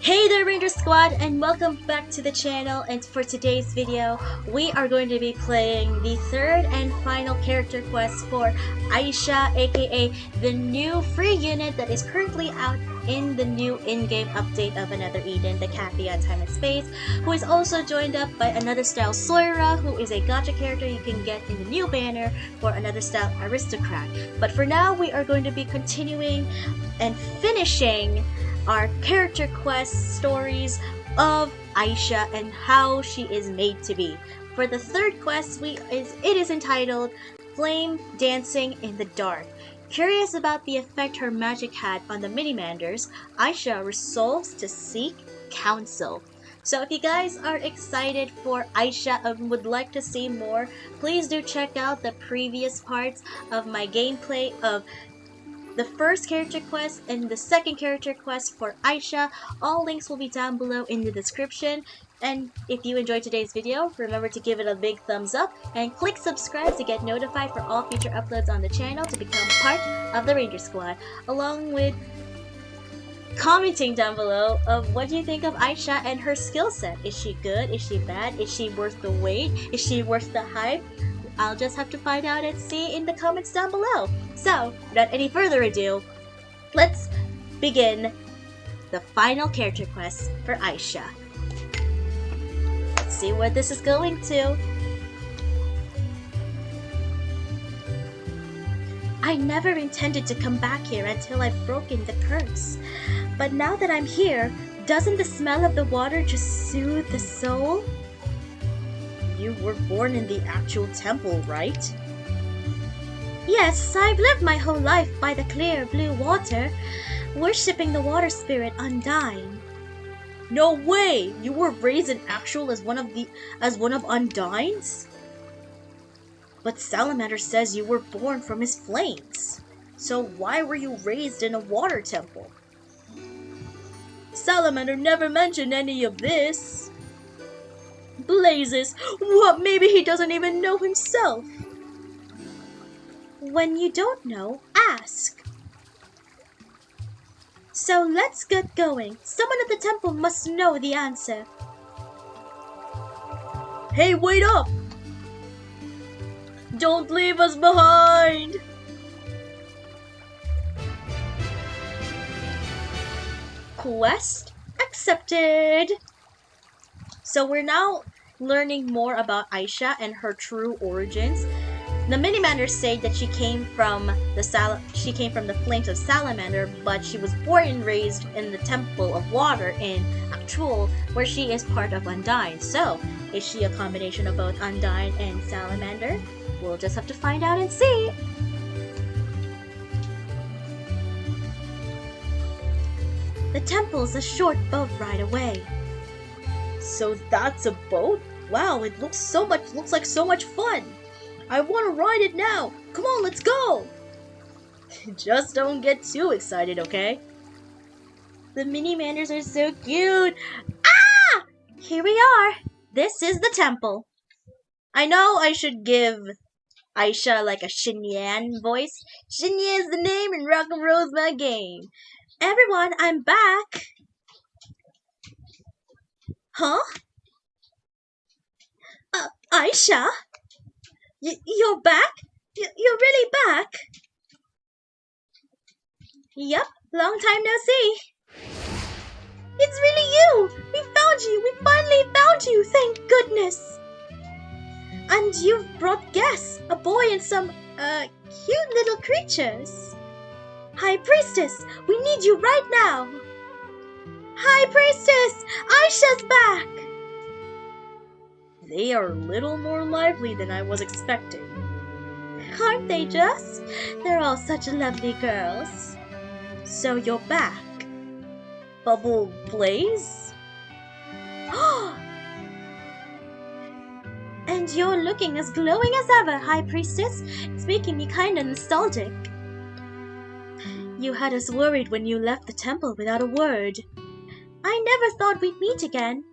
Hey there Ranger Squad, and welcome back to the channel. And for today's video we are going to be playing the third and final character quest for Aisha, aka the new free unit that is currently out in the new in-game update of Another Eden, the cafe on time and space, who is also joined up by another style Soira, who is a gacha character you can get in the new banner for another style Aristocrat. But for now we are going to be continuing and finishing our character quest stories of Aisha and how she is made to be. For the third quest, it is entitled Flame Dancing in the Dark. Curious about the effect her magic had on the Minimanders, Aisha resolves to seek counsel. So if you guys are excited for Aisha and would like to see more, please do check out the previous parts of my gameplay of the first character quest and the second character quest for Aisha. All links will be down below in the description. And if you enjoyed today's video, remember to give it a big thumbs up and click subscribe to get notified for all future uploads on the channel to become part of the Ranger Squad, along with commenting down below of what you think of Aisha and her skill set. Is she good? Is she bad? Is she worth the wait? Is she worth the hype? I'll just have to find out and see in the comments down below. So, without any further ado, let's begin the final character quest for Aisha. Let's see where this is going to. I never intended to come back here until I've broken the curse. But now that I'm here, doesn't the smell of the water just soothe the soul? You were born in the actual temple, right? Yes, I've lived my whole life by the clear blue water, worshipping the water spirit Undyne. No way! You were raised in actual as one of Undyne's? But Salamander says you were born from his flames. So why were you raised in a water temple? Salamander never mentioned any of this. Blazes! What? Maybe he doesn't even know himself. When you don't know, ask. So let's get going. Someone at the temple must know the answer. Hey, wait up! Don't leave us behind! Quest accepted! So we're now learning more about Aisha and her true origins. The Minimanders say that she came from the flames of Salamander, but she was born and raised in the Temple of Water in Actual, where she is part of Undyne. So, is she a combination of both Undyne and Salamander? We'll just have to find out and see. The temple's a short boat ride away. So that's a boat? Wow, it looks like so much fun. I want to ride it now. Come on, let's go. Just don't get too excited, okay? The Minimanders are so cute. Ah! Here we are. This is the temple. I know I should give Aisha like a Xinyan voice. Xinyan's the name and rock and roll's my game. Everyone, I'm back. Huh? Aisha? You're back? You're really back? Yup, long time no see. It's really you! We found you! We finally found you! Thank goodness! And you've brought guests, a boy and some, cute little creatures. High Priestess, we need you right now! High Priestess! Aisha's back! They are a little more lively than I was expecting. Aren't they just? They're all such lovely girls. So you're back. Bubble Blaze? And you're looking as glowing as ever, High Priestess. It's making me kinda nostalgic. You had us worried when you left the temple without a word. I never thought we'd meet again.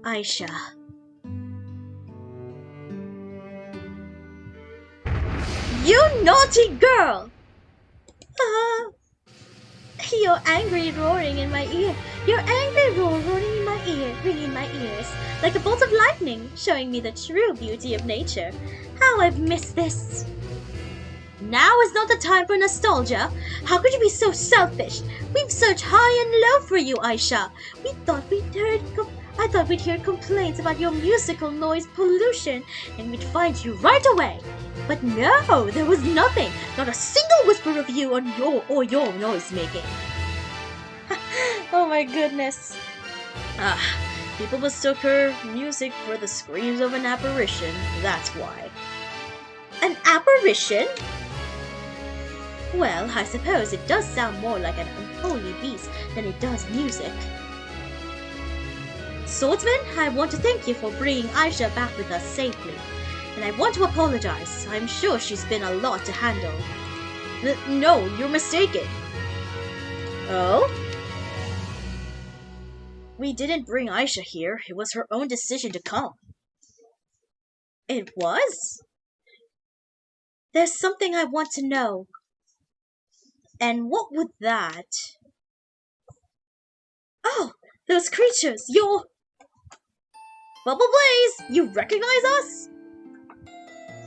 Aisha. You naughty girl! Your angry roaring in my ear. Your angry roar ringing in my ears, like a bolt of lightning, showing me the true beauty of nature. How I've missed this! Now is not the time for nostalgia. How could you be so selfish? We've searched high and low for you, Aisha. I thought we'd hear complaints about your musical noise pollution, and we'd find you right away. But no, there was nothing. Not a single whisper of you or your noise making. Oh my goodness. People mistook her music for the screams of an apparition. That's why. An apparition? Well, I suppose it does sound more like an unholy beast than it does music. Swordsman, I want to thank you for bringing Aisha back with us safely. And I want to apologize. I'm sure she's been a lot to handle. No, you're mistaken. Oh? We didn't bring Aisha here. It was her own decision to come. It was? There's something I want to know. And what would that? Oh, those creatures, you're... Bubble Blaze, you recognize us?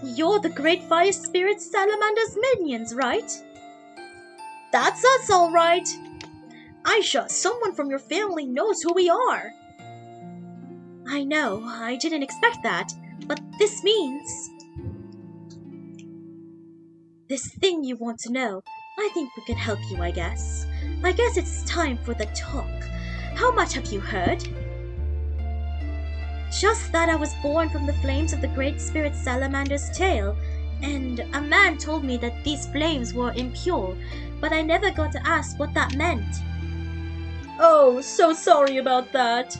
You're the Great Fire Spirit Salamander's minions, right? That's us, all right. Aisha, someone from your family knows who we are. I know, I didn't expect that, but this means... This thing you want to know, I think we can help you, I guess. I guess it's time for the talk. How much have you heard? Just that I was born from the flames of the Great Spirit Salamander's tail, and a man told me that these flames were impure, but I never got to ask what that meant. Oh, so sorry about that.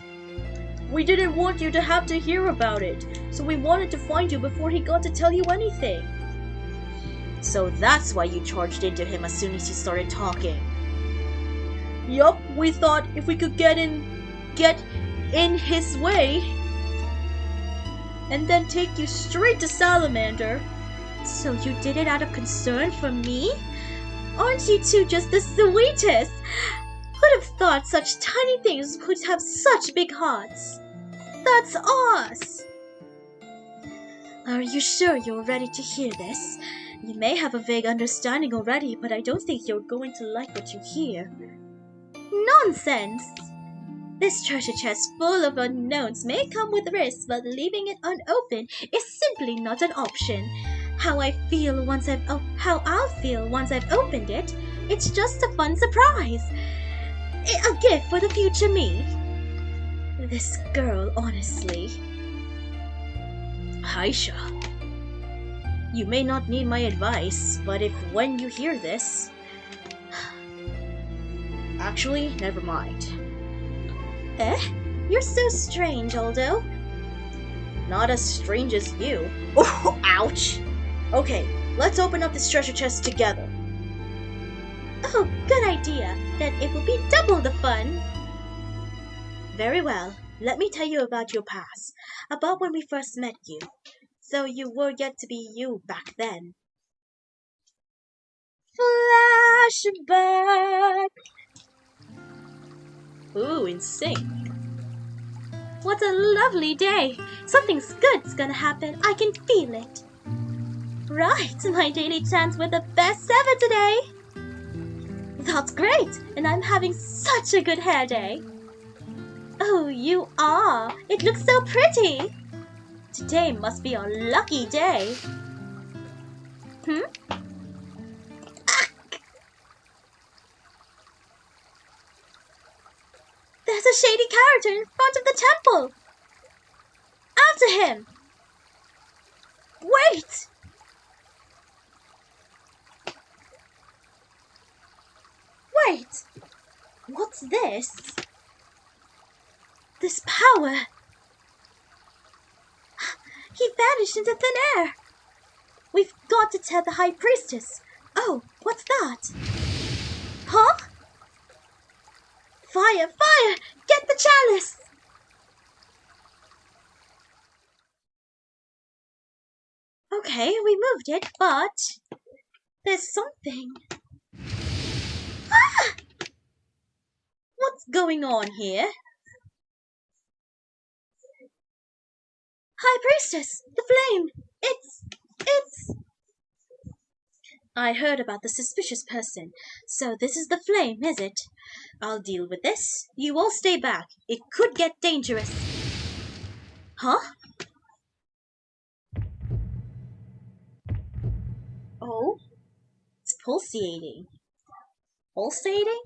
We didn't want you to have to hear about it, so we wanted to find you before he got to tell you anything. So that's why you charged into him as soon as he started talking. Yup, we thought if we could get in his way, and then take you straight to Salamander. So you did it out of concern for me? Aren't you two just the sweetest? Who'd have thought such tiny things could have such big hearts? That's us! Are you sure you're ready to hear this? You may have a vague understanding already, but I don't think you're going to like what you hear. Nonsense! This treasure chest full of unknowns may come with risks, but leaving it unopened is simply not an option. How I'll feel once I've opened it, it's just a fun surprise. A gift for the future me. This girl, honestly. Aisha. You may not need my advice, but when you hear this... Actually, never mind. Eh? You're so strange, Aldo. Not as strange as you. Oh, ouch! Okay, let's open up this treasure chest together. Oh, good idea. Then it will be double the fun. Very well. Let me tell you about your past. About when we first met you. So you were yet to be you back then. Flashback! Ooh, in sync. What a lovely day! Something's good's gonna happen. I can feel it. Right, my daily chants were the best ever today. That's great, and I'm having such a good hair day. Oh, you are. It looks so pretty. Today must be our lucky day. There's a shady character in front of the temple. After him. Wait. Wait. What's this? This power. He vanished into thin air. We've got to tell the High Priestess. Oh, what's that? Huh? Fire! Fire! Get the chalice! Okay, we moved it, but there's something. Ah! What's going on here? High Priestess! The flame! It's... I heard about the suspicious person. So this is the flame, is it? I'll deal with this. You all stay back. It could get dangerous. Huh? Oh? It's pulsating. Pulsating?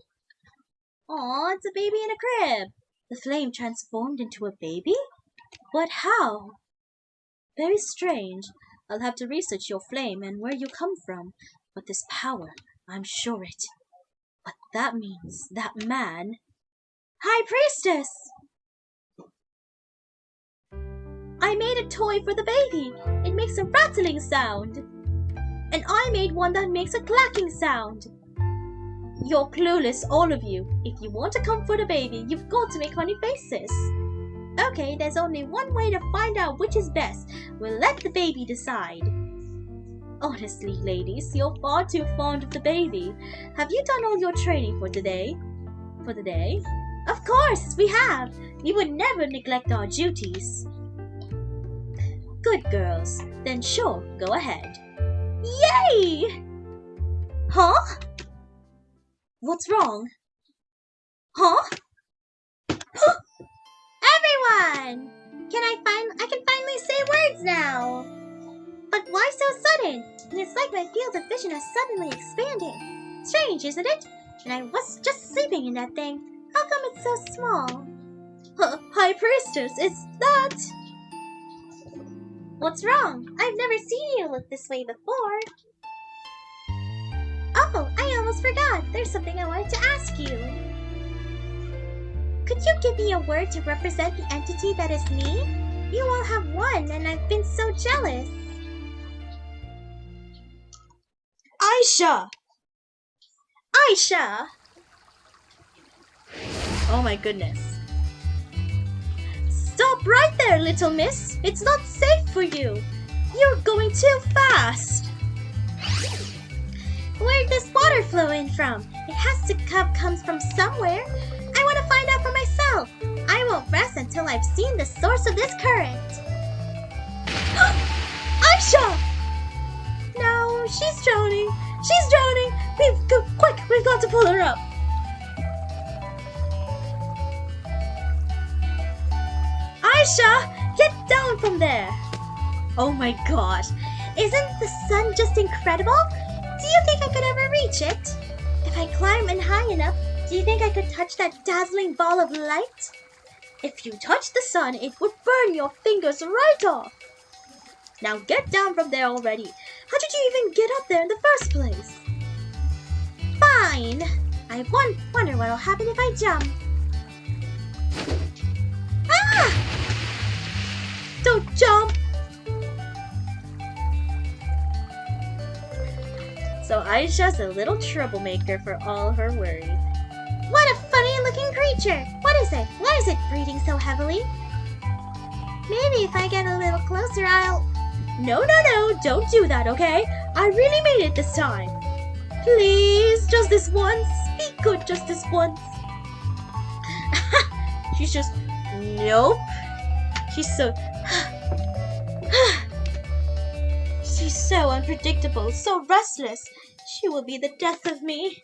Aw, it's a baby in a crib. The flame transformed into a baby? But how? Very strange. I'll have to research your flame and where you come from. But this power, I'm sure it. But that means that man... High Priestess! I made a toy for the baby. It makes a rattling sound. And I made one that makes a clacking sound. You're clueless, all of you. If you want to comfort a baby, you've got to make funny faces. Okay, there's only one way to find out which is best. We'll let the baby decide. Honestly, ladies, you're far too fond of the baby. Have you done all your training for today? For the day? Of course, we have. We would never neglect our duties. Good girls. Then sure, go ahead. Yay! Huh? What's wrong? Huh? Everyone! I can finally say words now! But why so sudden? And it's like my field of vision has suddenly expanded. Strange, isn't it? And I was just sleeping in that thing. How come it's so small? High Priestess, it's that! What's wrong? I've never seen you look this way before. Oh, I almost forgot. There's something I wanted to ask you. Could you give me a word to represent the entity that is me? You all have one, and I've been so jealous. Aisha! Aisha! Oh my goodness. Stop right there, little miss. It's not safe for you. You're going too fast. Where'd this water flow in from? It has to come from somewhere. I want to find out for myself. I won't rest until I've seen the source of this current. Aisha! No, she's drowning. She's drowning. Quick, we've got to pull her up. Aisha, get down from there. Oh my gosh. Isn't the sun just incredible? Do you think I could ever reach it? If I climb in high enough, do you think I could touch that dazzling ball of light? If you touch the sun, it would burn your fingers right off. Now get down from there already. How did you even get up there in the first place? Fine. I wonder what'll happen if I jump. Ah! Don't jump! So Aisha's a little troublemaker for all her worries. What a funny-looking creature! What is it? Why is it breathing so heavily? Maybe if I get a little closer, I'll... No, don't do that, okay? I really made it this time. Please, just this once. Be good just this once. She's just... Nope. She's so... She's so unpredictable, so restless. She will be the death of me.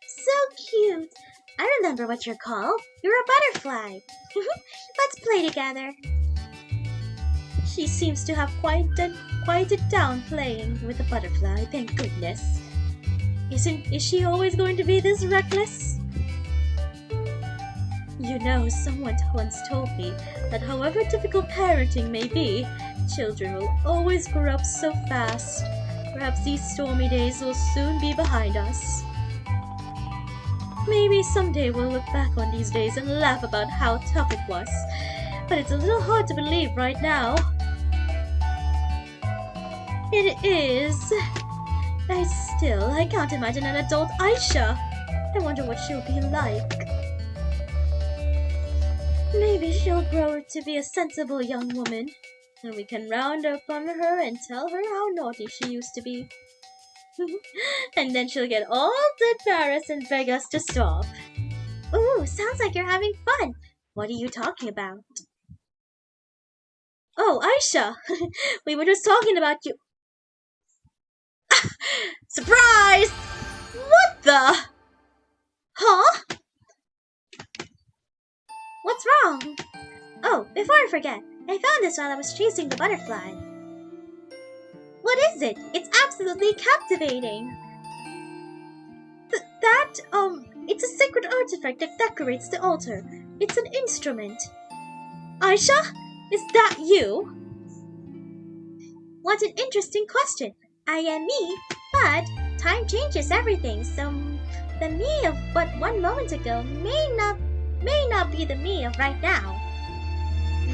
So cute. I remember what you're called. You're a butterfly. Let's play together. She seems to have quieted down playing with the butterfly, thank goodness. Is she always going to be this reckless? You know, someone once told me that however difficult parenting may be, children will always grow up so fast. Perhaps these stormy days will soon be behind us. Maybe someday we'll look back on these days and laugh about how tough it was. But it's a little hard to believe right now. It is. I can't imagine an adult Aisha. I wonder what she'll be like. Maybe she'll grow to be a sensible young woman, and we can round up on her and tell her how naughty she used to be. And then she'll get all the Paris and beg us to stop. Ooh, sounds like you're having fun. What are you talking about? Oh, Aisha! We were just talking about you. Surprise! What the? Huh? What's wrong? Oh, before I forget, I found this while I was chasing the butterfly. What is it? It's absolutely captivating. It's a sacred artifact that decorates the altar. It's an instrument. Aisha? Is that you? What an interesting question. I am me, but time changes everything, so the me of but 1 moment ago may not be the me of right now.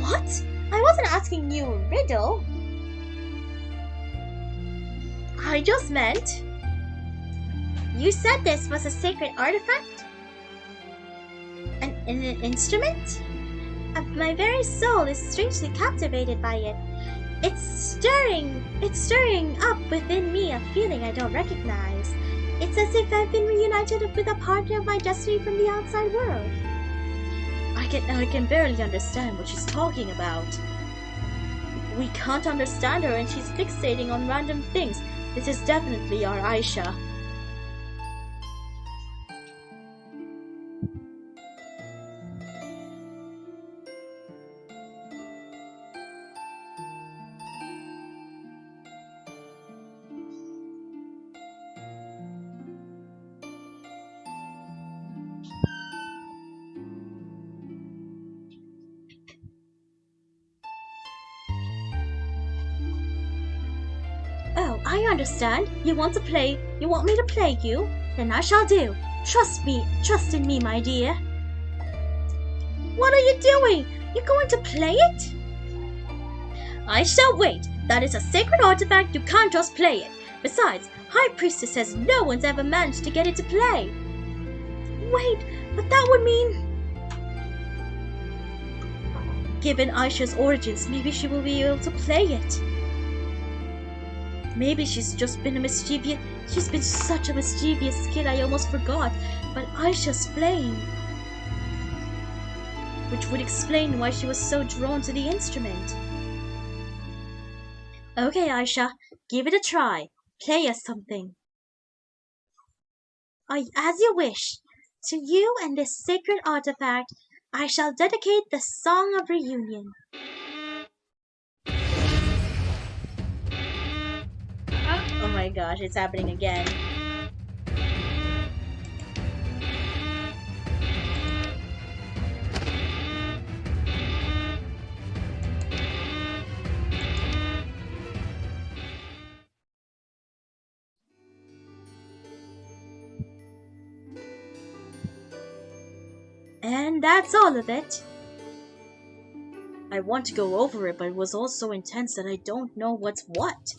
What? I wasn't asking you a riddle. I just meant... You said this was a sacred artifact? An instrument? My very soul is strangely captivated by it. It's stirring up within me a feeling I don't recognize. It's as if I've been reunited with a part of my destiny from the outside world. I can barely understand what she's talking about. We can't understand her and she's fixating on random things. This is definitely our Aisha. Oh, I understand. You want me to play you? Then I shall do. Trust in me, my dear. What are you doing? You're going to play it? I shall wait. That is a sacred artifact, you can't just play it. Besides, High Priestess says no one's ever managed to get it to play. Wait, but that would mean... Given Aisha's origins, maybe she will be able to play it. Maybe she's just been she's been such a mischievous kid I almost forgot, but Aisha's flame. Which would explain why she was so drawn to the instrument. Okay, Aisha, give it a try. Play us something. As you wish. To you and this sacred artifact, I shall dedicate the Song of Reunion. Oh my gosh, it's happening again. And that's all of it. I want to go over it, but it was all so intense that I don't know what's what.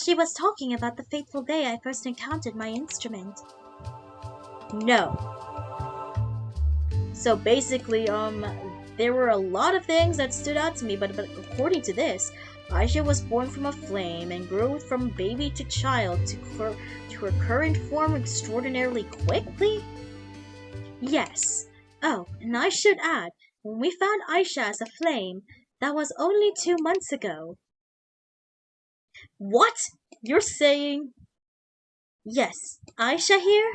She was talking about the fateful day I first encountered my instrument. No. So basically, there were a lot of things that stood out to me, but according to this, Aisha was born from a flame and grew from baby to child to her current form extraordinarily quickly? Yes. Oh, and I should add, when we found Aisha as a flame, that was only 2 months ago. What? You're saying... Yes, Aisha here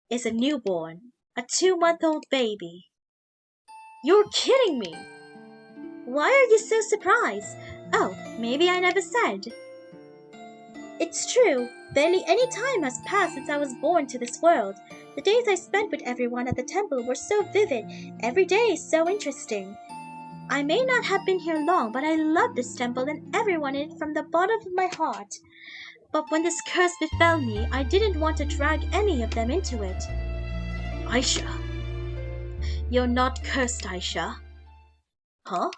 is a newborn, a 2-month-old baby. You're kidding me! Why are you so surprised? Oh, maybe I never said. It's true, barely any time has passed since I was born to this world. The days I spent with everyone at the temple were so vivid, every day is so interesting. I may not have been here long, but I love this temple and everyone in it from the bottom of my heart. But when this curse befell me, I didn't want to drag any of them into it. Aisha. You're not cursed, Aisha. Huh?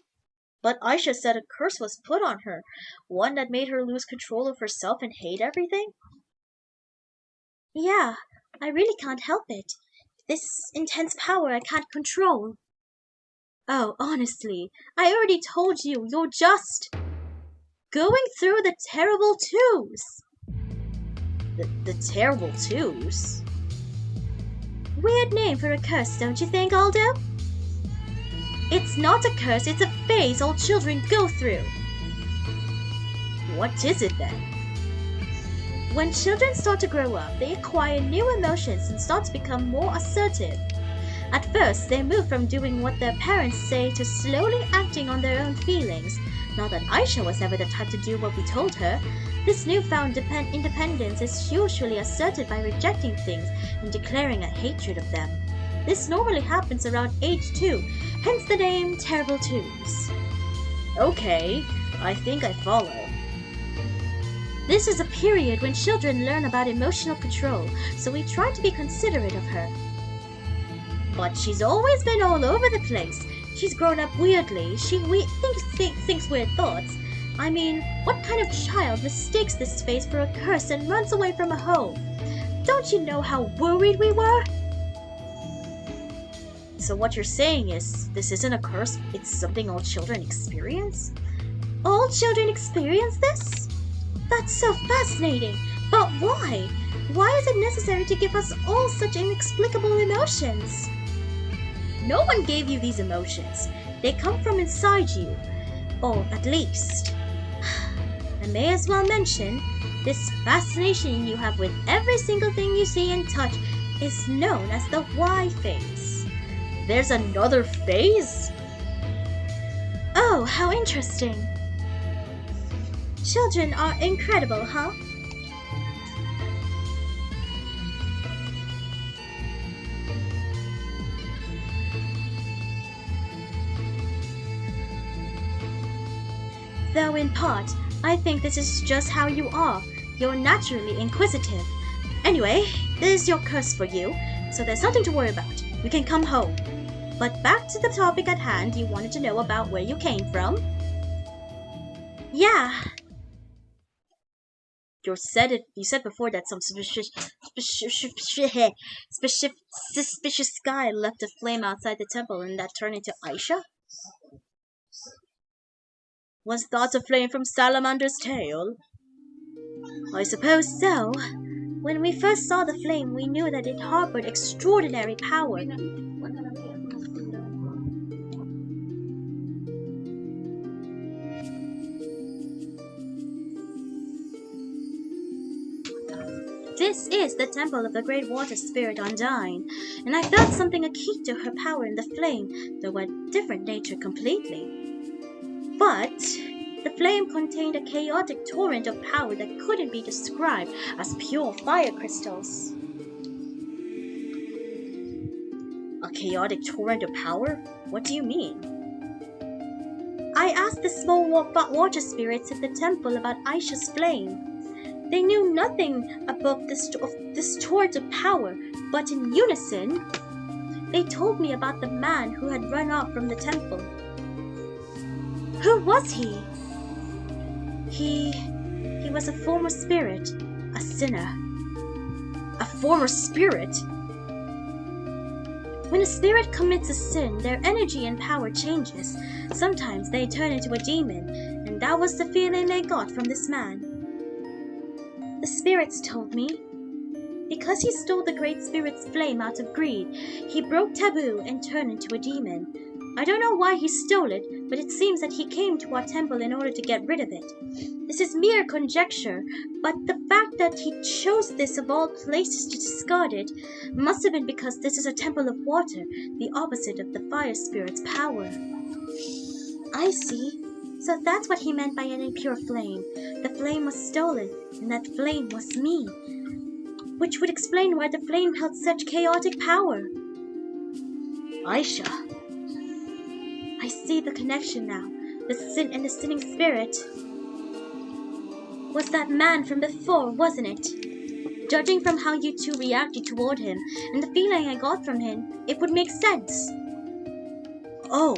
But Aisha said a curse was put on her, one that made her lose control of herself and hate everything? Yeah, I really can't help it. This intense power I can't control. Oh, honestly, I already told you, you're just going through the terrible twos. The terrible twos? Weird name for a curse, don't you think, Aldo? It's not a curse, it's a phase all children go through. What is it then? When children start to grow up, they acquire new emotions and start to become more assertive. At first, they move from doing what their parents say to slowly acting on their own feelings. Not that Aisha was ever the type to do what we told her. This newfound independence is usually asserted by rejecting things and declaring a hatred of them. This normally happens around age 2, hence the name Terrible Twos. Okay, I think I follow. This is a period when children learn about emotional control, so we try to be considerate of her. But she's always been all over the place. She's grown up weirdly. She thinks weird thoughts. I mean, what kind of child mistakes this face for a curse and runs away from a home? Don't you know how worried we were? So what you're saying is, this isn't a curse, it's something all children experience? All children experience this? That's so fascinating! But why? Why is it necessary to give us all such inexplicable emotions? No one gave you these emotions. They come from inside you. Or at least. I may as well mention, this fascination you have with every single thing you see and touch is known as the Y phase. There's another phase? Oh, how interesting. Children are incredible, huh? Though in part, I think this is just how you are. You're naturally inquisitive. Anyway, this is your curse for you, so there's nothing to worry about. You can come home. But back to the topic at hand, you wanted to know about where you came from? Yeah. You said before that some suspicious guy left a flame outside the temple and that turned into Aisha? Was that a flame from Salamander's tail? I suppose so. When we first saw the flame, we knew that it harbored extraordinary power. This is the temple of the great water spirit Undyne, and I felt something akin to her power in the flame, though a different nature completely. But the flame contained a chaotic torrent of power that couldn't be described as pure fire crystals. A chaotic torrent of power? What do you mean? I asked the small water spirits at the temple about Aisha's flame. They knew nothing about this torrent of power, but in unison, they told me about the man who had run off from the temple. Who was he? He was a former spirit, a sinner. A former spirit? When a spirit commits a sin, their energy and power changes. Sometimes they turn into a demon, and that was the feeling they got from this man. The spirits told me. Because he stole the Great Spirit's flame out of greed, he broke taboo and turned into a demon. I don't know why he stole it, but it seems that he came to our temple in order to get rid of it. This is mere conjecture, but the fact that he chose this of all places to discard it must have been because this is a temple of water, the opposite of the fire spirit's power. I see. So that's what he meant by an impure flame. The flame was stolen, and that flame was me. Which would explain why the flame held such chaotic power. Aisha. I see the connection now. The sin and the sinning spirit. Was that man from before, wasn't it? Judging from how you two reacted toward him, and the feeling I got from him, it would make sense. Oh.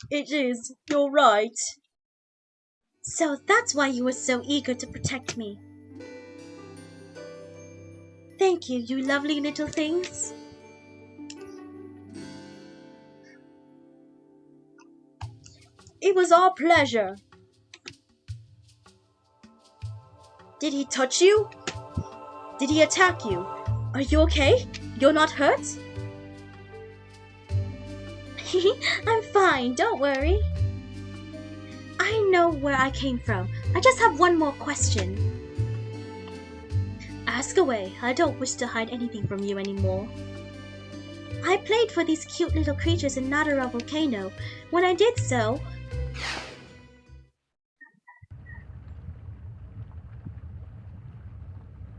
It is. You're right. So that's why you were so eager to protect me. Thank you, you lovely little things. It was our pleasure. Did he touch you? Did he attack you? Are you okay? You're not hurt? I'm fine, don't worry. I know where I came from. I just have one more question. Ask away. I don't wish to hide anything from you anymore. I played for these cute little creatures in Nadara Volcano. When I did so,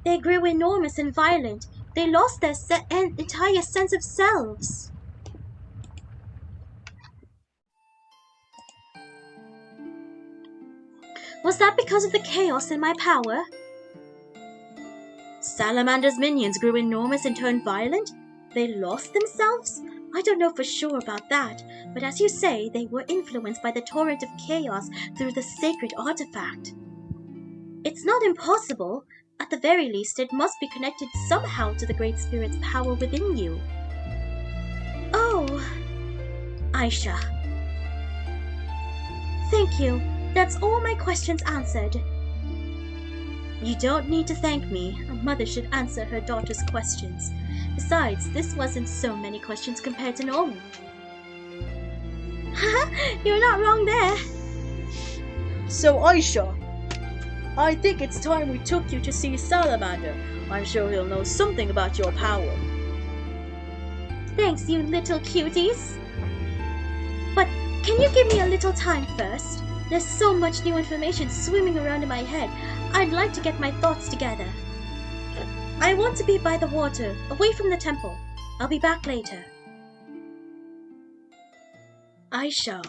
they grew enormous and violent. They lost their entire sense of selves. Was that because of the chaos in my power? Salamander's minions grew enormous and turned violent? They lost themselves? I don't know for sure about that, but as you say, they were influenced by the torrent of chaos through the sacred artifact. It's not impossible. At the very least, it must be connected somehow to the Great Spirit's power within you. Oh, Aisha. Thank you. That's all my questions answered. You don't need to thank me. A mother should answer her daughter's questions. Besides, this wasn't so many questions compared to normal. Haha, you're not wrong there. So Aisha, I think it's time we took you to see Salamander. I'm sure he'll know something about your power. Thanks, you little cuties. But can you give me a little time first? There's so much new information swimming around in my head. I'd like to get my thoughts together. I want to be by the water, away from the temple. I'll be back later. Aisha.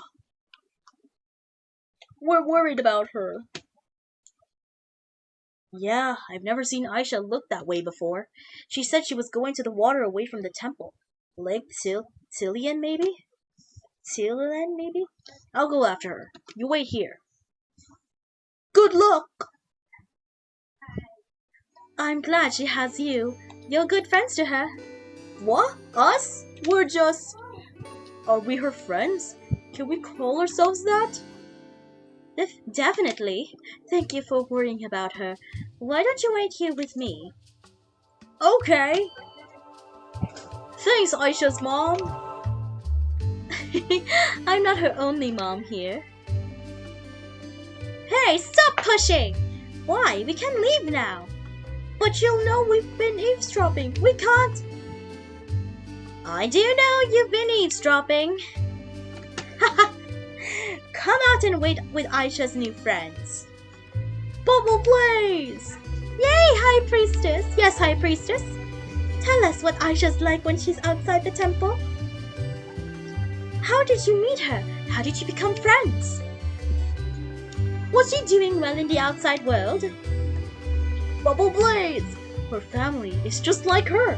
We're worried about her. Yeah, I've never seen Aisha look that way before. She said she was going to the water away from the temple. Lake Tilian, maybe? Tilian, maybe? I'll go after her. You wait here. Good luck! I'm glad she has you. You're good friends to her. What? Us? We're just... Are we her friends? Can we call ourselves that? Definitely. Thank you for worrying about her. Why don't you wait here with me? Okay. Thanks, Aisha's mom. I'm not her only mom here. Hey, stop pushing! Why? We can leave now. But you'll know we've been eavesdropping. We can't. I do know you've been eavesdropping. Come out and wait with Aisha's new friends. Bubble Blaze! Yay, High Priestess! Yes, High Priestess. Tell us what Aisha's like when she's outside the temple. How did you meet her? How did you become friends? Was she doing well in the outside world? Bubble Blaze! Her family is just like her.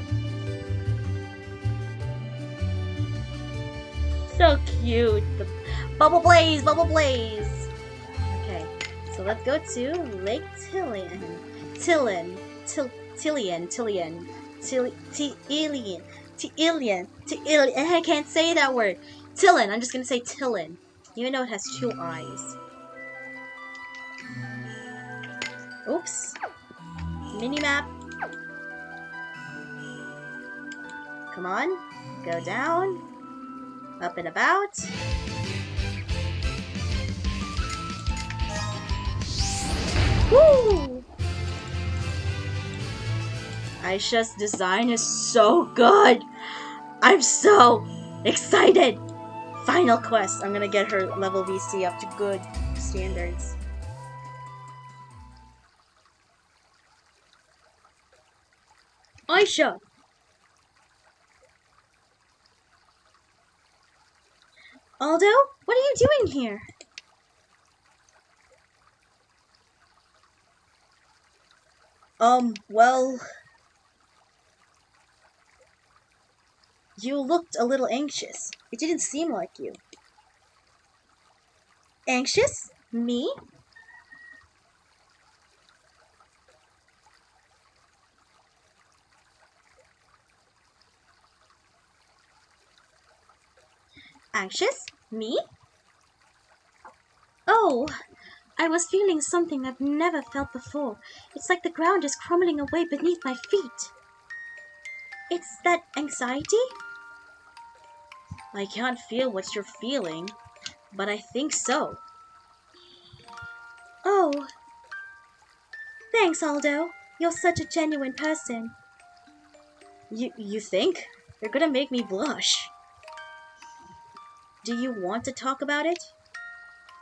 So cute. Bubble Blaze! Bubble Blaze! Okay, so let's go to Lake Tilian. I can't say that word. Tillin. I'm just gonna say Tillin. Even though it has two eyes. Oops. Minimap. Come on. Go down. Up and about. Woo! Aisha's design is so good. I'm so excited. Final quest. I'm gonna get her level VC up to good standards. Aisha! Aldo? What are you doing here? Well... You looked a little anxious. It didn't seem like you. Anxious? Me? Anxious? Me? Oh, I was feeling something I've never felt before. It's like the ground is crumbling away beneath my feet. It's that anxiety? I can't feel what you're feeling, but I think so. Oh, thanks, Aldo. You're such a genuine person. You think? You're gonna make me blush. Do you want to talk about it?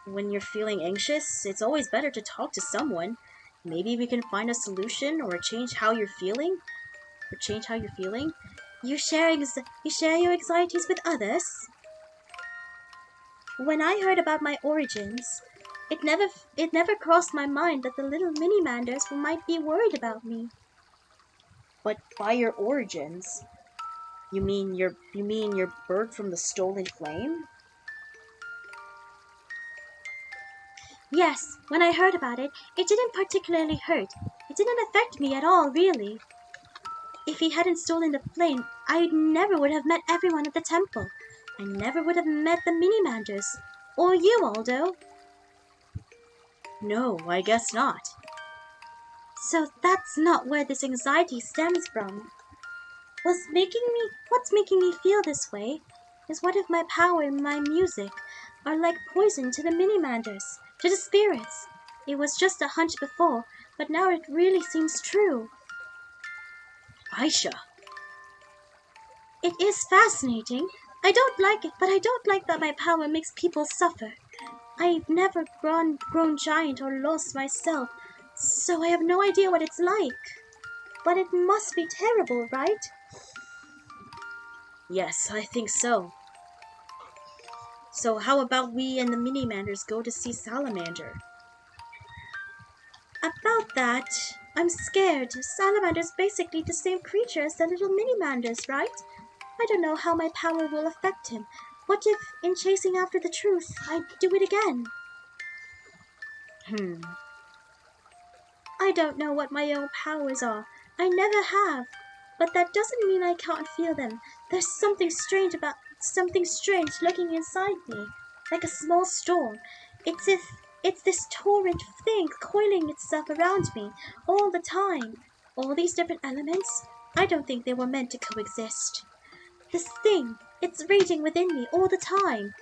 When you're feeling anxious, it's always better to talk to someone. Maybe we can find a solution or change how you're feeling. Or change how you're feeling. You share your anxieties with others? When I heard about my origins, it never crossed my mind that the little mini-manders might be worried about me. But by your origins, you mean your bird from the stolen flame? Yes, when I heard about it, it didn't particularly hurt. It didn't affect me at all, really. If he hadn't stolen the flame, I never would have met everyone at the temple. I never would have met the mini-manders. Or you, Aldo. No, I guess not. So that's not where this anxiety stems from. What's making me feel this way is what if my power and my music are like poison to the mini-manders, to the spirits. It was just a hunch before, but now it really seems true. Aisha. It is fascinating. I don't like it, but I don't like that my power makes people suffer. I've never grown giant or lost myself, so I have no idea what it's like. But it must be terrible, right? Yes, I think so. So how about we and the mini-manders go to see Salamander? About that, I'm scared. Salamander's basically the same creature as the little mini-manders, right? I don't know how my power will affect him. What if, in chasing after the truth, I do it again? I don't know what my own powers are. I never have. But that doesn't mean I can't feel them. There's something strange lurking inside me, like a small storm. It's this torrent thing coiling itself around me all the time. All these different elements, I don't think they were meant to coexist. This thing, it's raging within me all the time.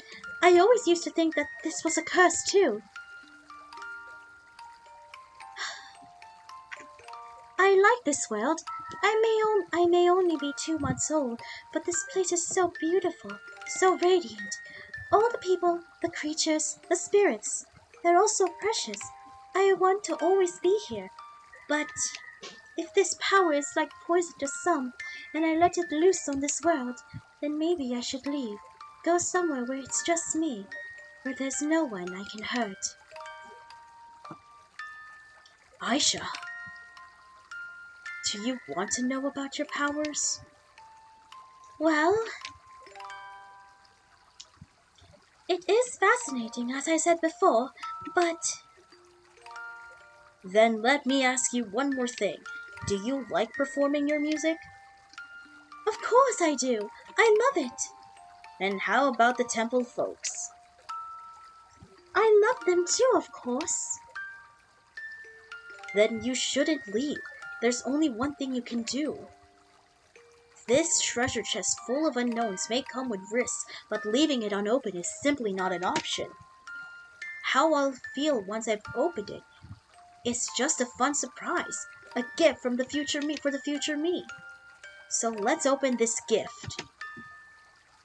I always used to think that this was a curse too. I like this world. I may only be 2 months old, but this place is so beautiful, so radiant. All the people, the creatures, the spirits, they're all so precious. I want to always be here. But if this power is like poison to some, and I let it loose on this world, then maybe I should leave. Go somewhere where it's just me, where there's no one I can hurt. Aisha. Do you want to know about your powers? Well, it is fascinating, as I said before, but... Then let me ask you one more thing. Do you like performing your music? Of course I do. I love it. And how about the temple folks? I love them too, of course. Then you shouldn't leave. There's only one thing you can do. This treasure chest full of unknowns may come with risks, but leaving it unopened is simply not an option. How I'll feel once I've opened it, it's just a fun surprise, a gift from the future me for the future me. So let's open this gift.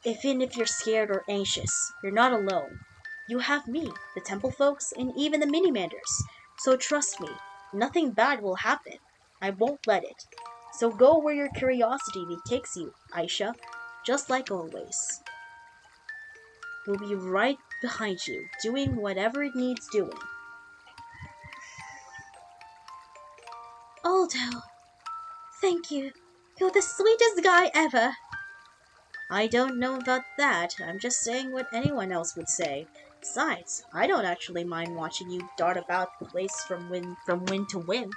Even if you're scared or anxious, you're not alone. You have me, the temple folks, and even the mini-manders. So trust me, nothing bad will happen. I won't let it. So go where your curiosity takes you, Aisha, just like always. We'll be right behind you, doing whatever it needs doing. Aldo, thank you. You're the sweetest guy ever. I don't know about that. I'm just saying what anyone else would say. Besides, I don't actually mind watching you dart about the place from win to win.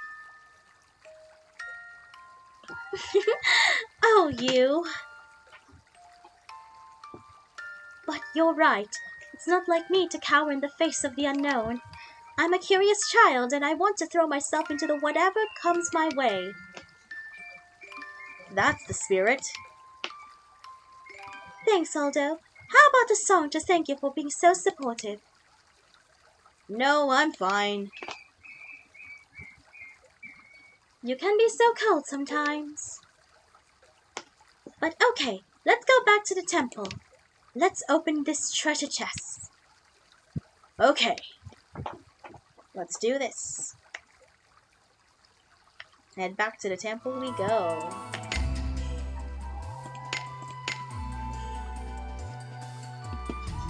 Oh, you. But you're right. It's not like me to cower in the face of the unknown. I'm a curious child, and I want to throw myself into the whatever comes my way. That's the spirit. Thanks, Aldo. How about a song to thank you for being so supportive? No, I'm fine. You can be so cold sometimes. But okay, let's go back to the temple. Let's open this treasure chest. Okay. Let's do this. Head back to the temple we go.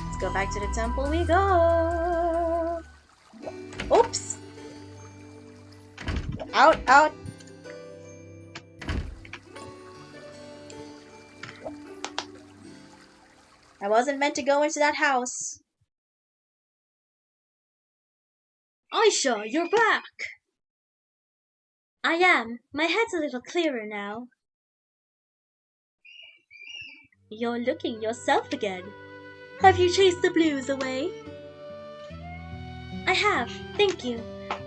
Let's go back to the temple we go. Oops! Out, out! I wasn't meant to go into that house. Aisha, you're back! I am. My head's a little clearer now. You're looking yourself again. Have you chased the blues away? I have, thank you.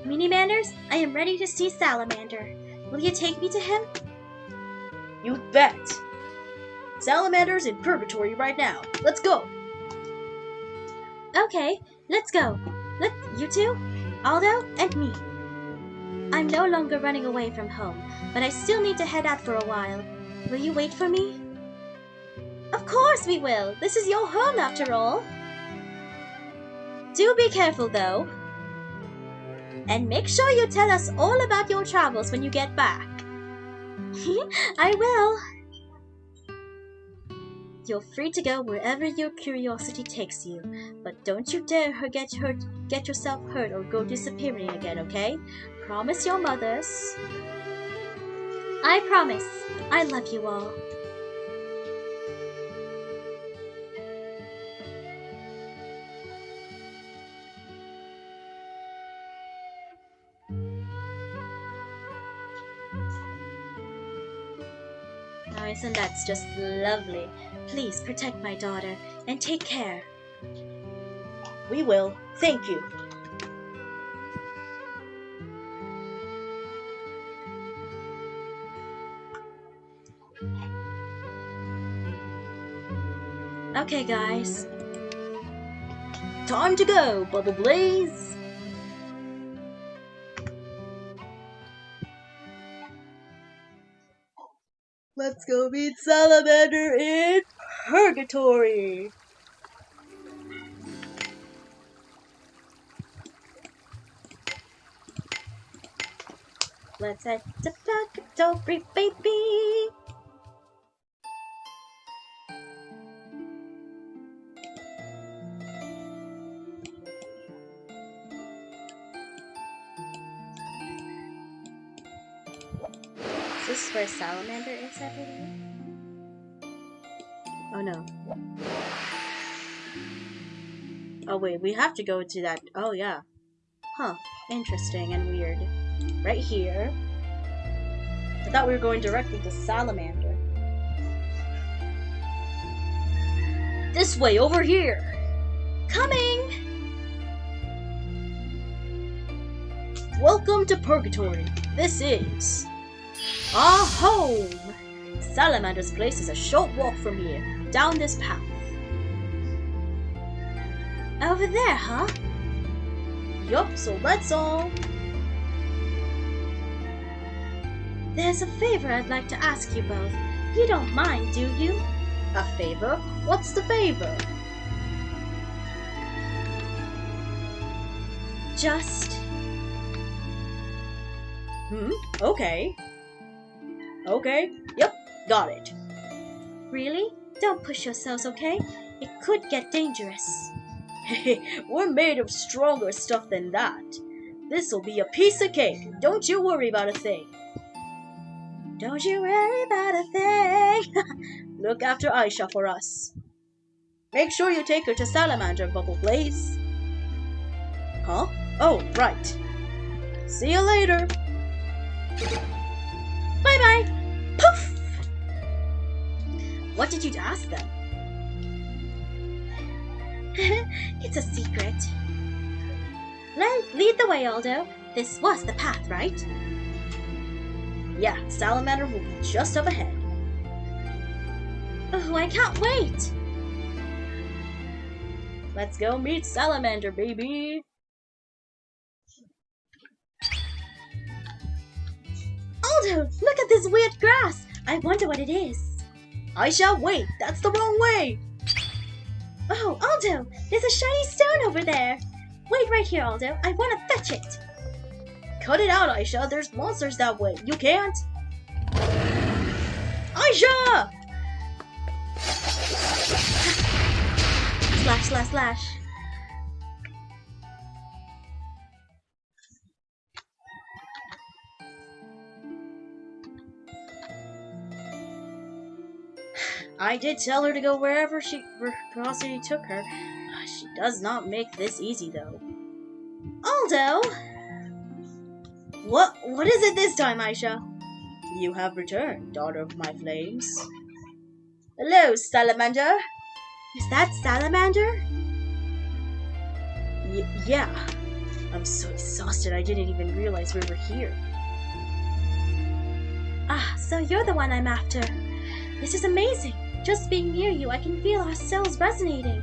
Meanie Manners, I am ready to see Salamander. Will you take me to him? You bet! Salamander's in purgatory right now. Let's go! Okay, let's go. You two, Aldo, and me. I'm no longer running away from home, but I still need to head out for a while. Will you wait for me? Of course we will! This is your home after all! Do be careful though. And make sure you tell us all about your travels when you get back. I will! You're free to go wherever your curiosity takes you, but don't you dare get yourself hurt or go disappearing again, okay? Promise your mothers. I promise. I love you all. Now isn't that just lovely? Please protect my daughter and take care. We will. Thank you. Okay, guys. Time to go, Bubble Blaze! Let's go meet Salamander in purgatory! Let's head to purgatory, baby! Is this where Salamander is, I believe? Oh no. Oh wait, we have to go to that. Oh yeah. Huh. Interesting and weird. Right here. I thought we were going directly to Salamander. This way, over here! Coming! Welcome to Purgatory. This is our home! Salamander's place is a short walk from here, down this path. Over there, huh? Yup, so let's all... There's a favor I'd like to ask you both. You don't mind, do you? A favor? What's the favor? Just... Okay. Okay, yep, got it. Really? Don't push yourselves, okay? It could get dangerous. Hey, we're made of stronger stuff than that. This'll be a piece of cake. Don't you worry about a thing. Don't you worry about a thing. Look after Aisha for us. Make sure you take her to Salamander, Bubble Blaze. Huh? Oh, right. See you later. Bye-bye. Poof! What did you ask them? It's a secret. Lead the way, Aldo. This was the path, right? Yeah, Salamander will be just up ahead. Oh, I can't wait! Let's go meet Salamander, baby! Aldo, look at this weird grass! I wonder what it is. Aisha, wait! That's the wrong way! Oh, Aldo! There's a shiny stone over there! Wait right here, Aldo. I want to fetch it! Cut it out, Aisha! There's monsters that way! You can't! Aisha! Slash, slash, slash. I did tell her to go wherever curiosity took her. She does not make this easy, though. Aldo! What is it this time, Aisha? You have returned, daughter of my flames. Hello, Salamander. Is that Salamander? Yeah. I'm so exhausted I didn't even realize we were here. Ah, so you're the one I'm after. This is amazing. Just being near you, I can feel our souls resonating.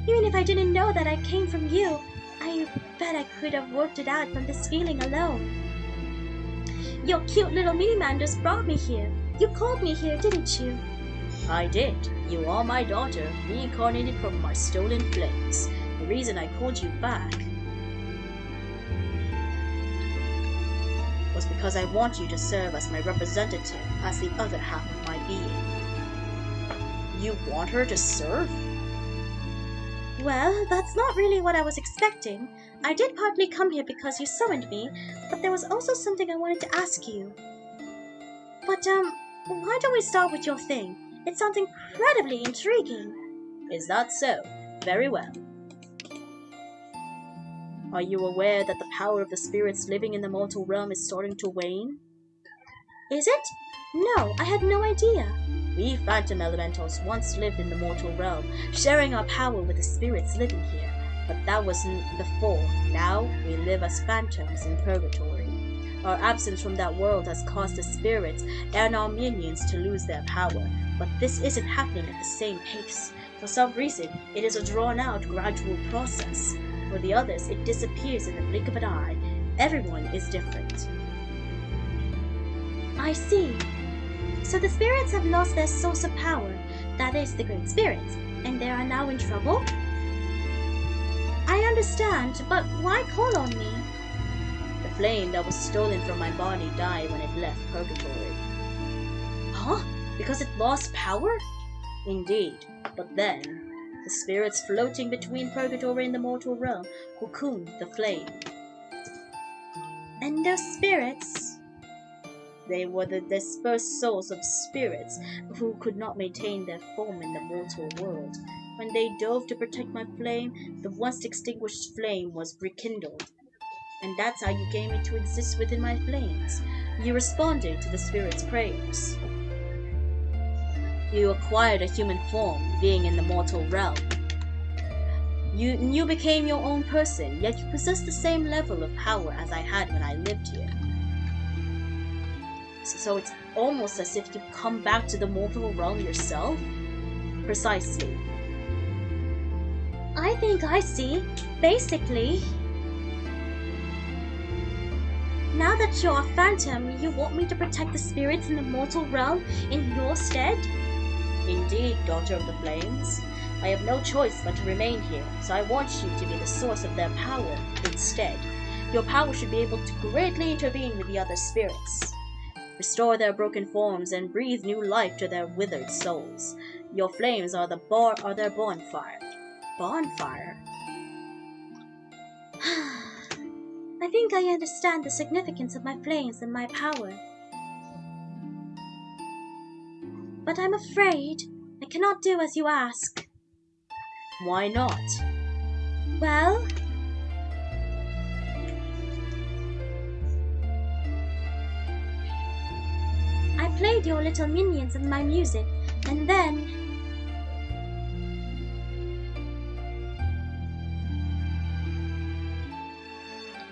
Even if I didn't know that I came from you, I bet I could have worked it out from this feeling alone. Your cute little mini-man just brought me here. You called me here, didn't you? I did. You are my daughter, reincarnated from my stolen flames. The reason I called you back was because I want you to serve as my representative, as the other half of my being. You want her to serve? Well, that's not really what I was expecting. I did partly come here because you summoned me, but there was also something I wanted to ask you. But, why don't we start with your thing? It sounds incredibly intriguing. Is that so? Very well. Are you aware that the power of the spirits living in the mortal realm is starting to wane? Is it? No, I had no idea. We phantom elementals once lived in the mortal realm, sharing our power with the spirits living here. But that wasn't before. Now we live as phantoms in purgatory. Our absence from that world has caused the spirits and our minions to lose their power. But this isn't happening at the same pace. For some reason, it is a drawn-out, gradual process. For the others, it disappears in the blink of an eye. Everyone is different. I see. So the spirits have lost their source of power, that is, the great spirits, and they are now in trouble? I understand, but why call on me? The flame that was stolen from my body died when it left purgatory. Huh? Because it lost power? Indeed, but then, the spirits floating between purgatory and the mortal realm cocooned the flame. And those spirits? They were the dispersed souls of spirits who could not maintain their form in the mortal world. When they dove to protect my flame, the once extinguished flame was rekindled. And that's how you came into exist within my flames. You responded to the spirits' prayers. You acquired a human form, being in the mortal realm. You became your own person, yet you possess the same level of power as I had when I lived here. So it's almost as if you've come back to the mortal realm yourself? Precisely. I think I see. Basically, now that you're a phantom, you want me to protect the spirits in the mortal realm in your stead? Indeed, daughter of the flames. I have no choice but to remain here, so I want you to be the source of their power instead. Your power should be able to greatly intervene with the other spirits. Restore their broken forms and breathe new life to their withered souls. Your flames are their bonfire. Bonfire? I think I understand the significance of my flames and my power. But I'm afraid I cannot do as you ask. Why not? Well, made your little minions of my music, and then...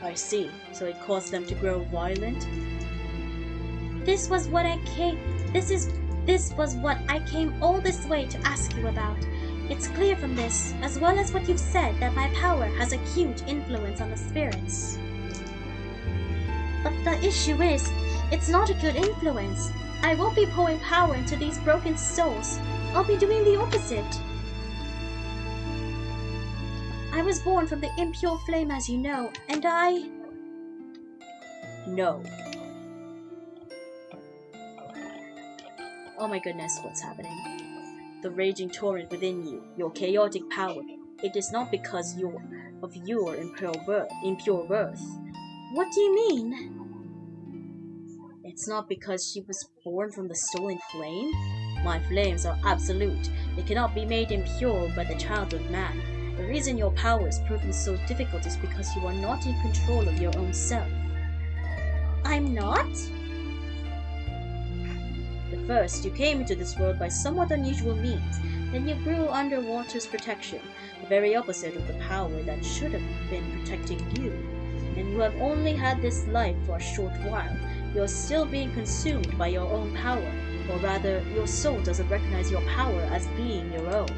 I see. So it caused them to grow violent? This was what I came all this way to ask you about. It's clear from this, as well as what you've said, that my power has a huge influence on the spirits. But the issue is, it's not a good influence. I won't be pouring power into these broken souls. I'll be doing the opposite. I was born from the impure flame, as you know, and I... No. Oh my goodness, what's happening? The raging torrent within you, your chaotic power, it is not because of your impure birth. What do you mean? It's not because she was born from the stolen flame? My flames are absolute. They cannot be made impure by the child of man. The reason your power is proven so difficult is because you are not in control of your own self. I'm not? At first, you came into this world by somewhat unusual means. Then you grew under water's protection, the very opposite of the power that should have been protecting you. And you have only had this life for a short while. You are still being consumed by your own power, or rather, your soul doesn't recognize your power as being your own.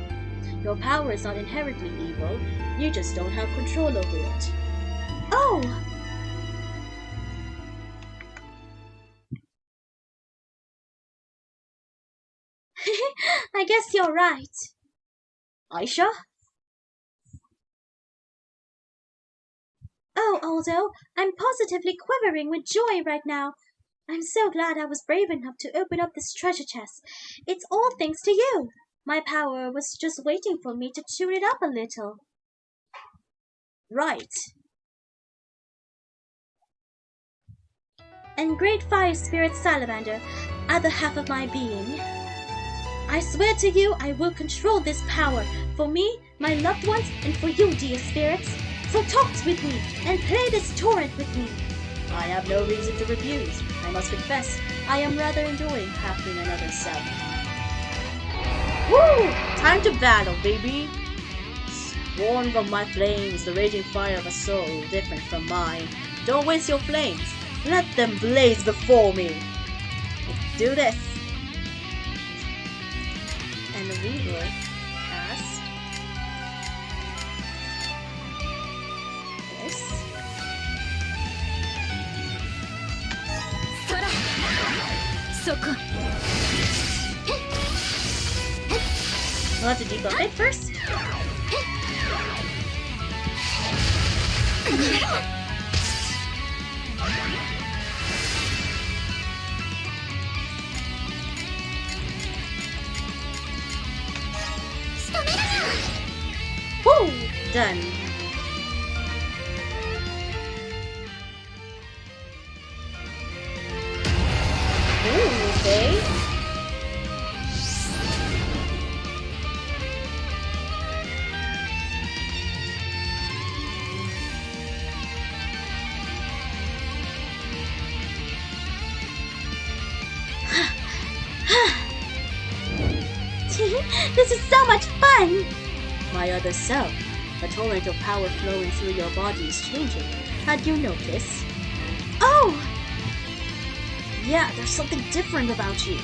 Your power is not inherently evil, you just don't have control over it. Oh! I guess you're right. Aisha? Oh, Aldo, I'm positively quivering with joy right now. I'm so glad I was brave enough to open up this treasure chest. It's all thanks to you. My power was just waiting for me to tune it up a little. Right. And great fire spirit salamander, other half of my being. I swear to you I will control this power, for me, my loved ones, and for you, dear spirits. So talk with me, and play this torrent with me. I have no reason to refuse. I must confess, I am rather enjoying having another self. Woo! Time to battle, baby! Born from my flames, the raging fire of a soul different from mine. Don't waste your flames. Let them blaze before me. Let's do this. And we will cast this. We'll have to debuff it first. Woo! Done. Ooh, okay. This is so much fun! My other self, a torrent of power flowing through your body is changing. Had you noticed? Oh! Yeah, there's something different about you.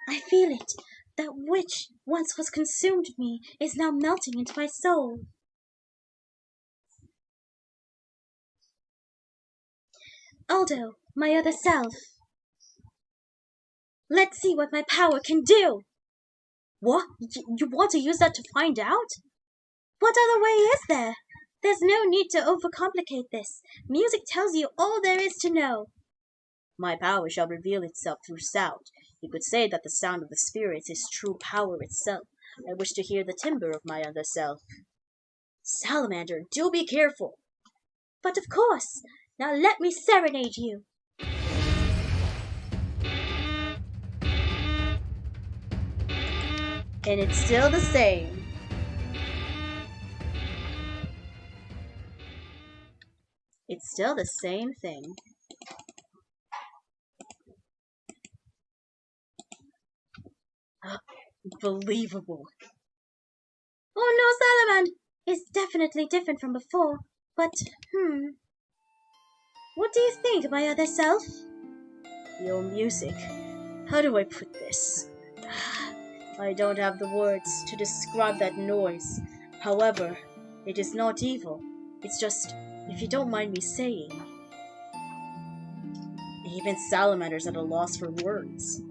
I feel it. That which once was consumed me is now melting into my soul. Aldo, my other self. Let's see what my power can do. What? You want to use that to find out? What other way is there? There's no need to overcomplicate this. Music tells you all there is to know. My power shall reveal itself through sound. You could say that the sound of the spirits is true power itself. I wish to hear the timbre of my other self. Salamander, do be careful. But of course. Now let me serenade you. And it's still the same. It's still the same thing. Unbelievable. Oh no, Salamand! It's definitely different from before. But, what do you think, my other self? Your music. How do I put this? I don't have the words to describe that noise. However, it is not evil. It's just, if you don't mind me saying, even salamanders at a loss for words.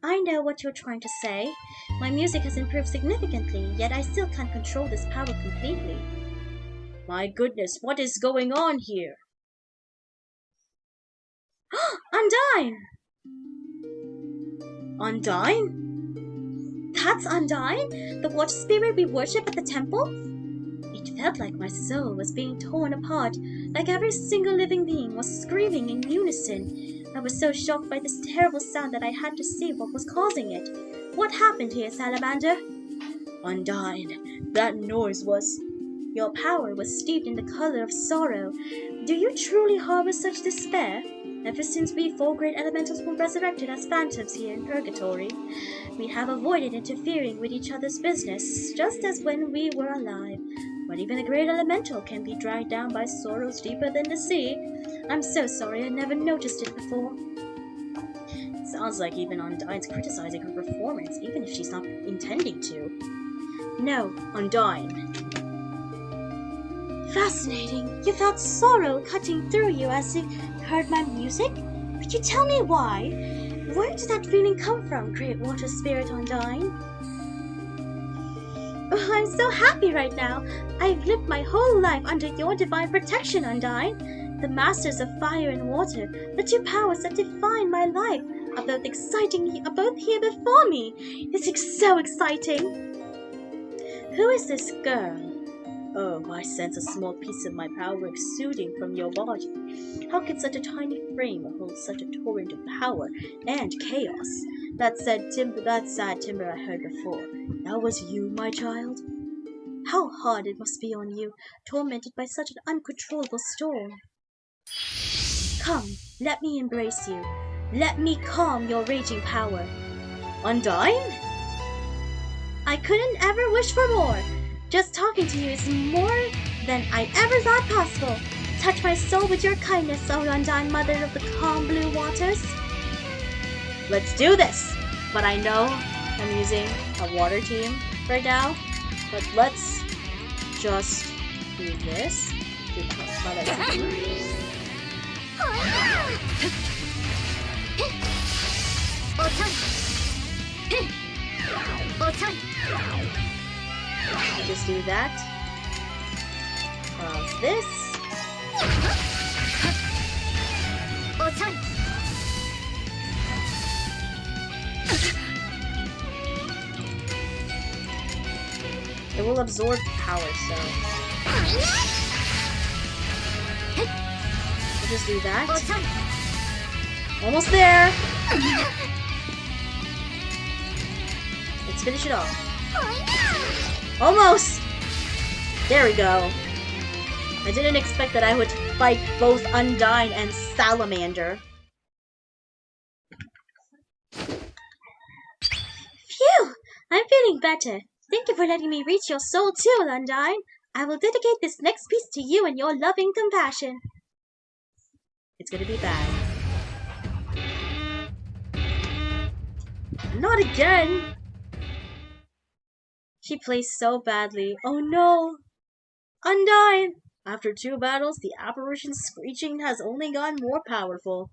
I know what you're trying to say. My music has improved significantly, yet I still can't control this power completely. My goodness, what is going on here? Undyne! Undyne? That's Undyne? The water spirit we worship at the temple? It felt like my soul was being torn apart, like every single living being was screaming in unison. I was so shocked by this terrible sound that I had to see what was causing it. What happened here, Salamander? Undyne, that noise was... Your power was steeped in the color of sorrow. Do you truly harbor such despair? Ever since we four great elementals were resurrected as phantoms here in Purgatory, we have avoided interfering with each other's business, just as when we were alive. But even a great elemental can be dragged down by sorrows deeper than the sea. I'm so sorry I never noticed it before. Sounds like even Undyne's criticizing her performance, even if she's not intending to. No, Undyne. Fascinating. You felt sorrow cutting through you as you heard my music? Could you tell me why? Where did that feeling come from, great water spirit Undyne? Oh, I'm so happy right now. I've lived my whole life under your divine protection, Undyne. The masters of fire and water, the two powers that define my life, are both here before me. This is so exciting. Who is this girl? Oh, I sense a small piece of my power exuding from your body. How could such a tiny frame hold such a torrent of power and chaos? That sad timber I heard before. That was you, my child? How hard it must be on you, tormented by such an uncontrollable storm. Come, let me embrace you. Let me calm your raging power. Undyne? I couldn't ever wish for more. Just talking to you is more than I ever thought possible. Touch my soul with your kindness, O Undyne, mother of the calm blue waters. Let's do this! But I know I'm using a water team right now. But let's just do this. Just do that. Cross this. It will absorb power, so we'll just do that. Almost there. Let's finish it off. Almost! There we go. I didn't expect that I would fight both Undyne and Salamander. Phew! I'm feeling better. Thank you for letting me reach your soul too, Undyne. I will dedicate this next piece to you and your loving compassion. It's gonna be bad. Not again! She plays so badly. Oh no! Undyne! After 2 battles, the apparition's screeching has only gotten more powerful.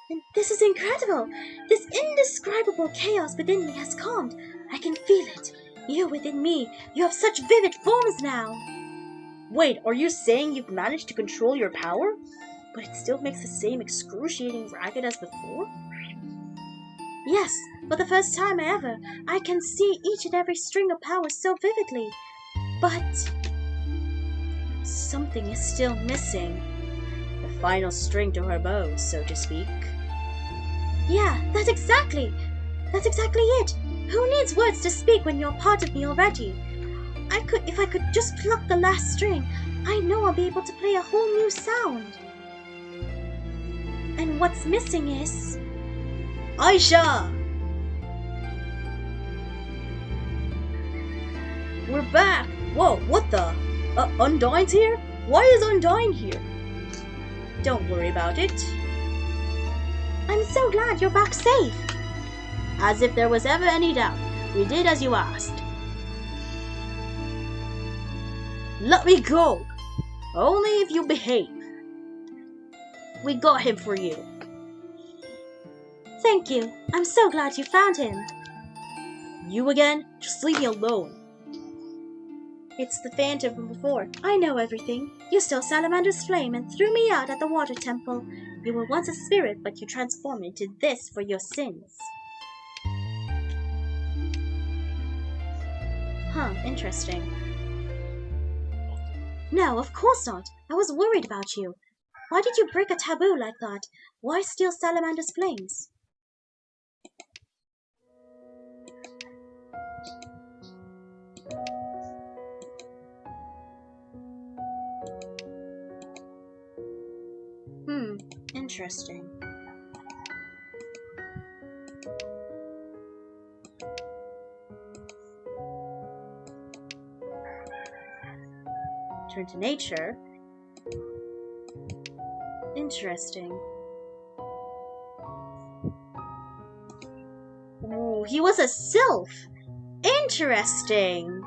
And this is incredible! This indescribable chaos within me has calmed. I can feel it. You within me, you have such vivid forms now. Wait, are you saying you've managed to control your power? But it still makes the same excruciating racket as before? Yes, for the first time ever, I can see each and every string of power so vividly. But something is still missing. The final string to her bow, so to speak. Yeah, that's exactly it. Who needs words to speak when you're part of me already? If I could just pluck the last string, I know I'll be able to play a whole new sound. And what's missing is... Aisha! We're back! Whoa, what the? Undyne's here? Why is Undyne here? Don't worry about it. I'm so glad you're back safe. As if there was ever any doubt. We did as you asked. Let me go! Only if you behave. We got him for you. Thank you. I'm so glad you found him. You again? Just leave me alone. It's the Phantom from before. I know everything. You stole Salamander's flame and threw me out at the water temple. You were once a spirit, but you transformed into this for your sins. Huh, interesting. No, of course not. I was worried about you. Why did you break a taboo like that? Why steal Salamander's flames? Interesting. Turn to nature. Interesting. Ooh, he was a sylph. Interesting.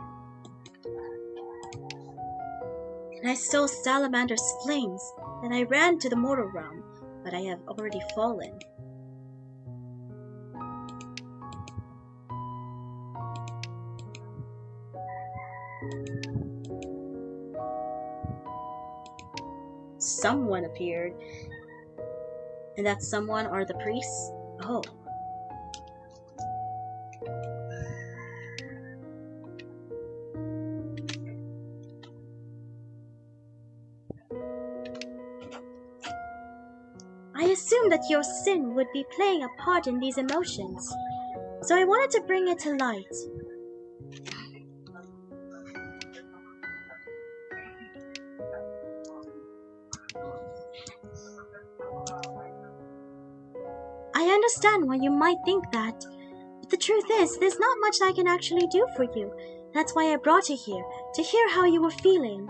And I stole Salamander's flames. Then I ran to the mortal realm, but I have already fallen. Someone appeared. And that someone are the priests? Oh. I assumed that your sin would be playing a part in these emotions, so I wanted to bring it to light. I understand why you might think that, but the truth is, there's not much I can actually do for you. That's why I brought you here, to hear how you were feeling.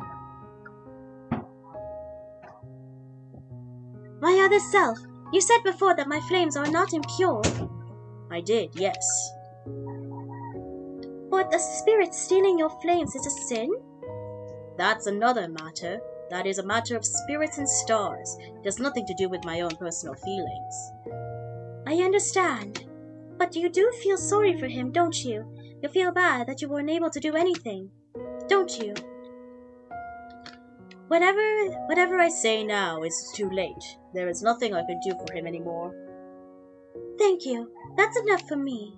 My other self, you said before that my flames are not impure. I did, yes. But a spirit stealing your flames is a sin? That's another matter. That is a matter of spirits and stars. It has nothing to do with my own personal feelings. I understand. But you do feel sorry for him, don't you? You feel bad that you weren't able to do anything, don't you? Whatever I say now is too late. There is nothing I can do for him anymore. Thank you. That's enough for me.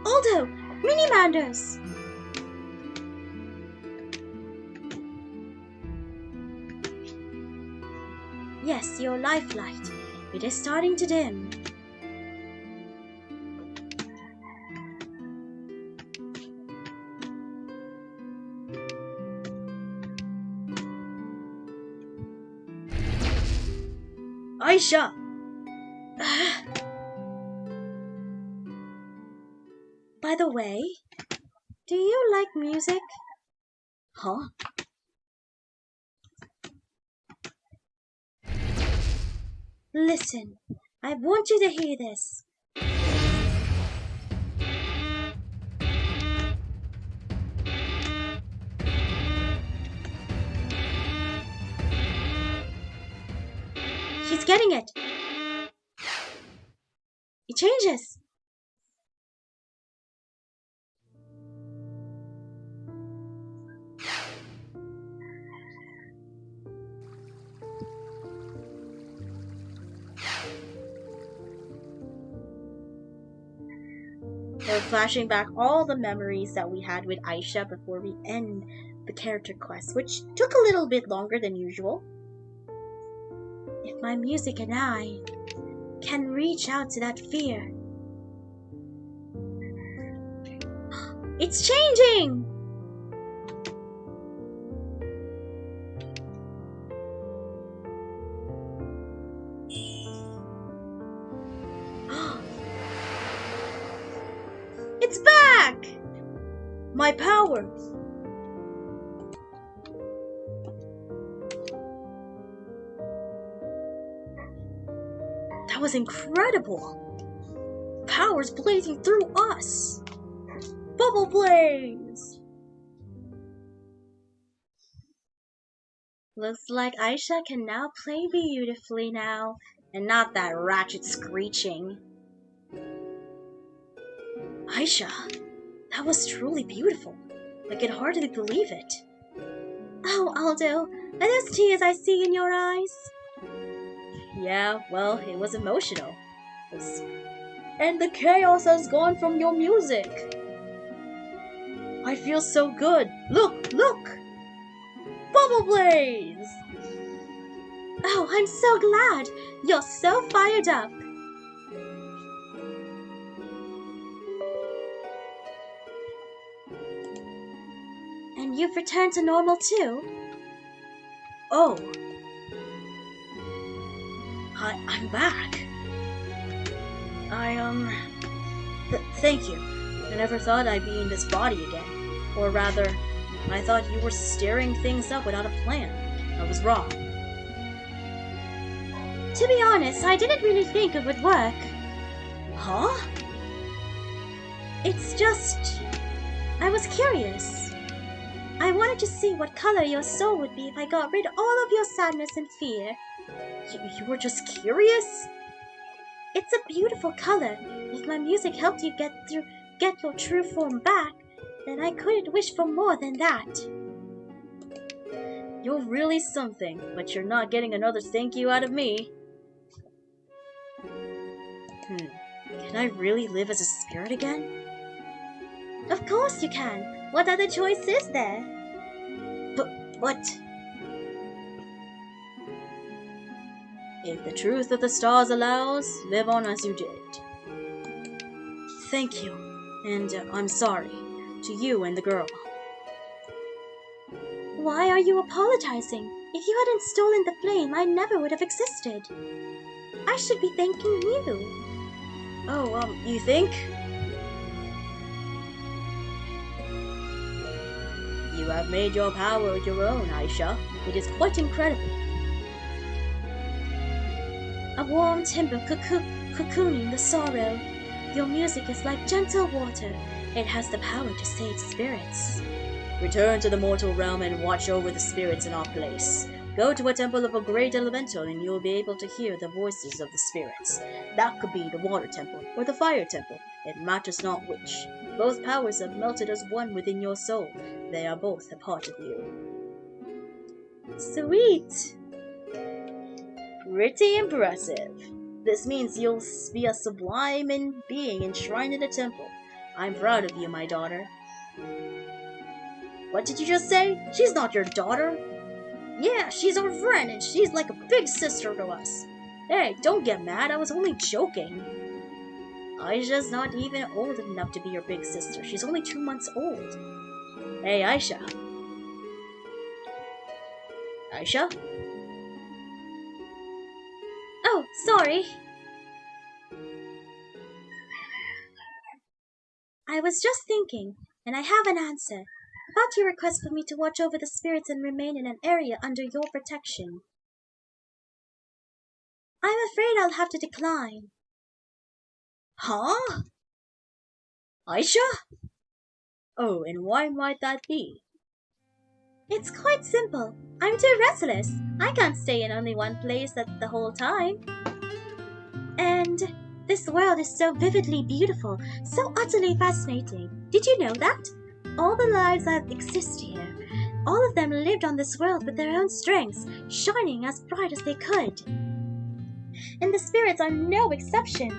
Aldo! Minimanders! Yes, your lifelight. It is starting to dim. Aisha! By the way, do you like music? Huh? Listen, I want you to hear this. He's getting it. It changes. We're flashing back all the memories that we had with Aisha before we end the character quest, which took a little bit longer than usual. If my music and I can reach out to that fear. It's changing! It's back! My power! That was incredible! Powers blazing through us! Bubble blaze! Looks like Aisha can now play beautifully now, and not that ratchet screeching. Aisha, that was truly beautiful. I can hardly believe it. Oh, Aldo, are those tears I see in your eyes? Yeah, well, it was emotional. And the chaos has gone from your music. I feel so good. Look, look! Bubble blaze! Oh, I'm so glad. You're so fired up. And you've returned to normal too? Oh. I'm back. Thank you. I never thought I'd be in this body again. Or rather, I thought you were stirring things up without a plan. I was wrong. To be honest, I didn't really think it would work. Huh? It's just... I was curious. I wanted to see what color your soul would be if I got rid of all of your sadness and fear. You were just curious? It's a beautiful color. If my music helped you get your true form back, then I couldn't wish for more than that. You're really something, but you're not getting another thank you out of me. Can I really live as a spirit again? Of course you can. What other choice is there? But... If the truth of the stars allows, live on as you did. Thank you, and I'm sorry, to you and the girl. Why are you apologizing? If you hadn't stolen the flame, I never would have existed. I should be thanking you. Oh, you think? You have made your power your own, Aisha. It is quite incredible. A warm timber cocooning the sorrow. Your music is like gentle water. It has the power to save spirits. Return to the mortal realm and watch over the spirits in our place. Go to a temple of a great elemental and you'll be able to hear the voices of the spirits. That could be the water temple or the fire temple. It matters not which. Both powers have melted as one within your soul. They are both a part of you. Sweet! Pretty impressive. This means you'll be a sublime being enshrined in the temple. I'm proud of you, my daughter. What did you just say? She's not your daughter. Yeah, she's our friend, and she's like a big sister to us. Hey, don't get mad, I was only joking. Aisha's not even old enough to be your big sister. She's only 2 months old. Hey, Aisha. Aisha? Oh, sorry. I was just thinking, and I have an answer. About your request for me to watch over the spirits and remain in an area under your protection. I'm afraid I'll have to decline. Huh? Aisha? Oh, and why might that be? It's quite simple. I'm too restless. I can't stay in only one place at the whole time. And this world is so vividly beautiful, so utterly fascinating. Did you know that? All the lives that exist here, all of them lived on this world with their own strengths, shining as bright as they could. And the spirits are no exception.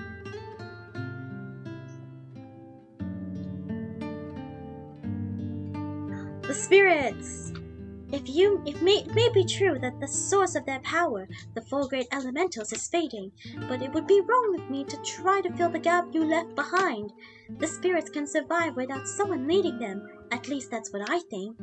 The spirits! It may be true that the source of their power, the four great elementals, is fading, but it would be wrong of me to try to fill the gap you left behind. The spirits can survive without someone leading them. At least that's what I think.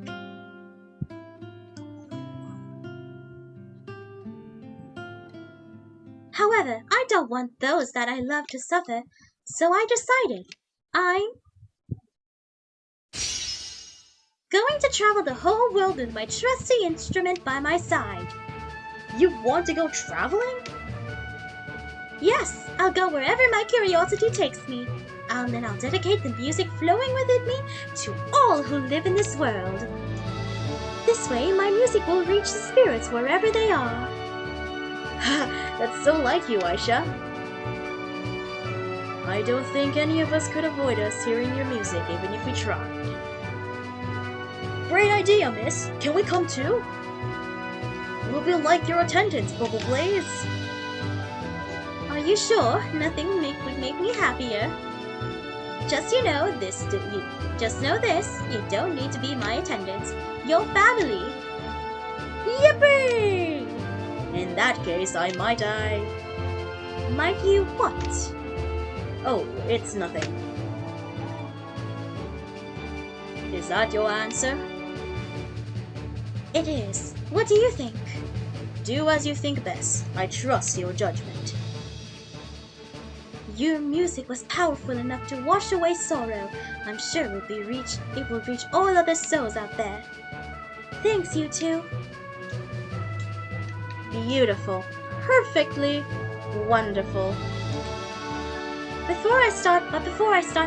However, I don't want those that I love to suffer, so I decided I'm going to travel the whole world with my trusty instrument by my side. You want to go traveling? Yes, I'll go wherever my curiosity takes me. Then I'll dedicate the music flowing within me to all who live in this world. This way, my music will reach the spirits wherever they are. That's so like you, Aisha. I don't think any of us could avoid us hearing your music, even if we tried. Great idea, miss. Can we come too? We'll be like your attendants, Bubble Blaze. Are you sure? Nothing would make me happier. Just know this, you don't need to be my attendants. You're family. Yippee! In that case, Might you what? Oh, it's nothing. Is that your answer? It is. What do you think? Do as you think best. I trust your judgment. Your music was powerful enough to wash away sorrow. I'm sure it will reach all other souls out there. Thanks, you two. Beautiful. Perfectly wonderful. Before I start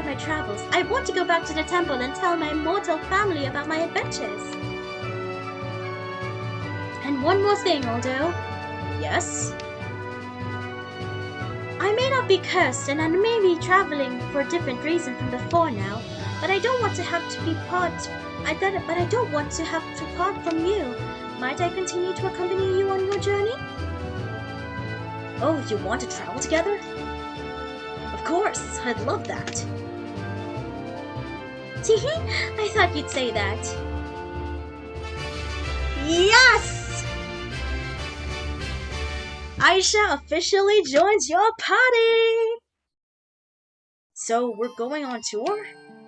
my travels, I want to go back to the temple and tell my mortal family about my adventures. And one more thing, Aldo. Yes? I may not be cursed and I may be traveling for a different reason from before now, but I don't want to have to part from you. Might I continue to accompany you on your journey? Oh, you want to travel together? Of course, I'd love that. Teehee, I thought you'd say that. Yes! Aisha officially joins your party! So, we're going on tour?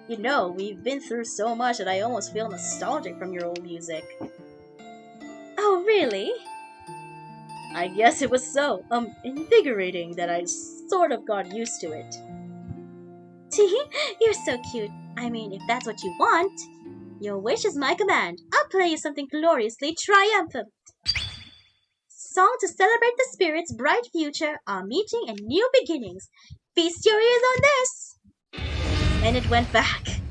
You know, we've been through so much that I almost feel nostalgic from your old music. Oh, really? I guess it was so, invigorating that I sort of got used to it. Teehee, you're so cute. I mean, if that's what you want. Your wish is my command. I'll play you something gloriously triumphant. Song to celebrate the spirit's bright future, our meeting and new beginnings. Feast your ears on this! And it went back.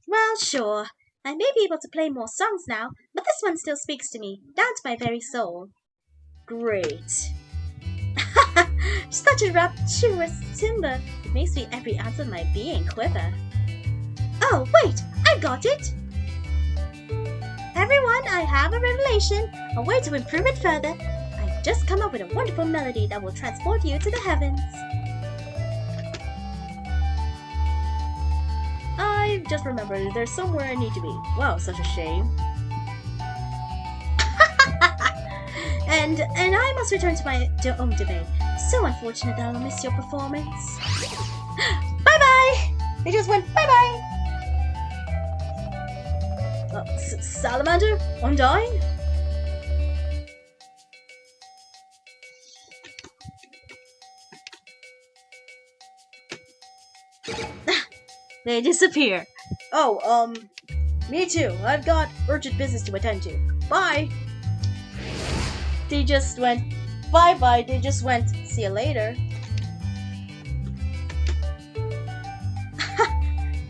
Well, sure. I may be able to play more songs now, but this one still speaks to me, down to my very soul. Great. Such a rapturous timbre. It makes me every ounce of my being quiver. Oh, wait! I got it! Everyone, I have a revelation. A way to improve it further. I've just come up with a wonderful melody that will transport you to the heavens. I just remembered there's somewhere I need to be. Wow, such a shame. and I must return to my own domain. So unfortunate that I'll miss your performance. Bye-bye! They just went bye-bye! Salamander? Undyne? They disappear. Oh, me too. I've got urgent business to attend to. Bye! They just went, bye-bye. They just went, see you later.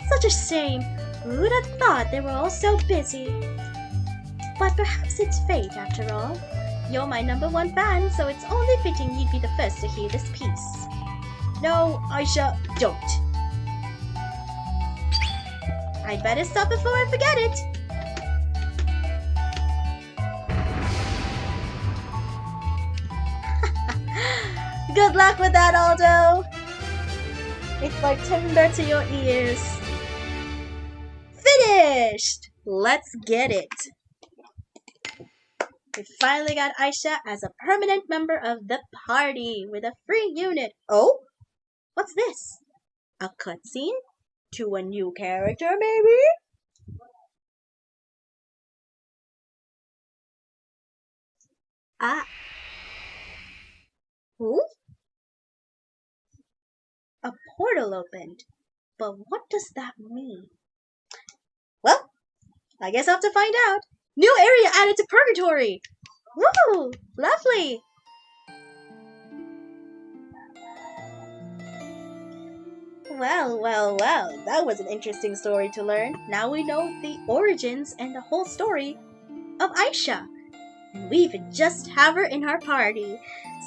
Such a shame. Who'd have thought they were all so busy? But perhaps it's fate after all. You're my #1 fan, so it's only fitting you'd be the first to hear this piece. No, Aisha, don't. I'd better stop before I forget it. Good luck with that, Aldo. It's like timber to your ears. Finished! Let's get it. We finally got Aisha as a permanent member of the party with a free unit. Oh? What's this? A cutscene? To a new character, maybe? Ah. Who? A portal opened. But what does that mean? Well, I guess I'll have to find out. New area added to Purgatory! Woo! Lovely! Well, that was an interesting story to learn. Now we know the origins and the whole story of Aisha. And we even just have her in our party.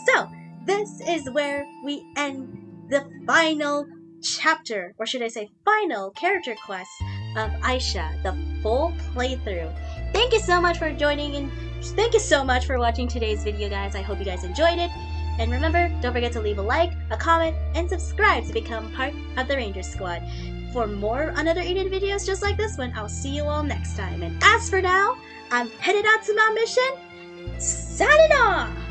So, this is where we end the final chapter, or should I say final character quest of Aisha, the full playthrough. Thank you so much for joining in. Thank you so much for watching today's video, guys. I hope you guys enjoyed it. And remember, don't forget to leave a like, a comment, and subscribe to become part of the Ranger Squad. For more another Eden videos just like this one, I'll see you all next time. And as for now, I'm headed out to my mission. Signing off!